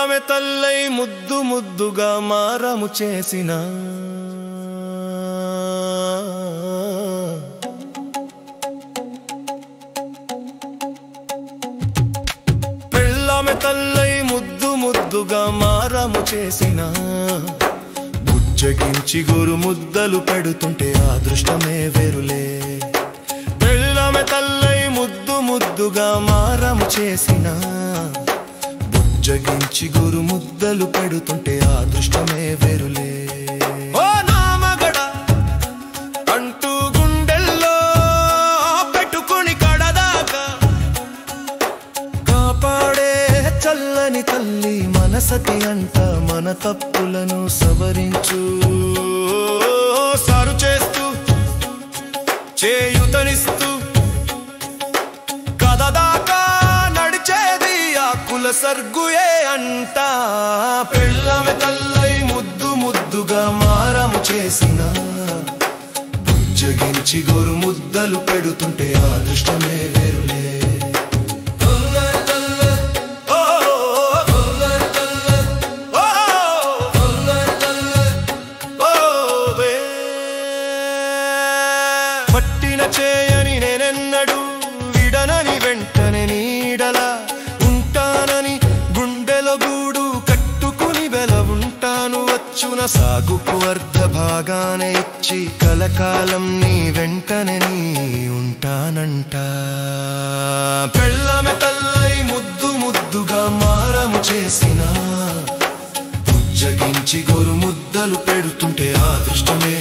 పెళ్ళామె తల్లై ముద్దు ముద్దుగా మారము చేసిన పెళ్ళామె తల్లై ముద్దు ముద్దుగా మారము చేసిన బుజ్జగించి గురు ముద్దలు పెడుతుంటే అదృష్టమే వేరులే పెళ్ళామె తల్లై ముద్దు ముద్దుగా మారము చేసిన బుజ్జగించి గురు ముద్దలు పెడుతుంటే అదృష్టమే వేరులే ఓ నామగడ అంటూ గుండెల్లో పెట్టుకుని కడదాకా కాపాడే చల్లని తల్లి మనసతి అంట మన తప్పులను సవరించు సారు చేస్తూ చేయుతనిస్తూ కదదాకా నడిచేది ఆ కుల సర్గుయే అంట పెళ్ళామె తల్లై ముద్దు ముద్దుగా మారము చేసిన బుజ్జగించి గోరు ముద్దలు పెడుతుంటే అదృష్టమే వేరులే పట్టిన చేయని నేనెన్నడు విడనని వెంటనే నీడలా ఉంటానని గుండెలో గూడు కట్టుకుని వెల ఉంటాను వచ్చున సాగుకు అర్ధ భాగానే ఇచ్చి కలకాలం నీ వెంటనే నీ ఉంటానంట పెళ్ళామె తల్లై ముద్దు ముద్దుగా మారము చేసిన బుజ్జగించి గోరు ముద్దలు పెడుతుంటే అదృష్టమే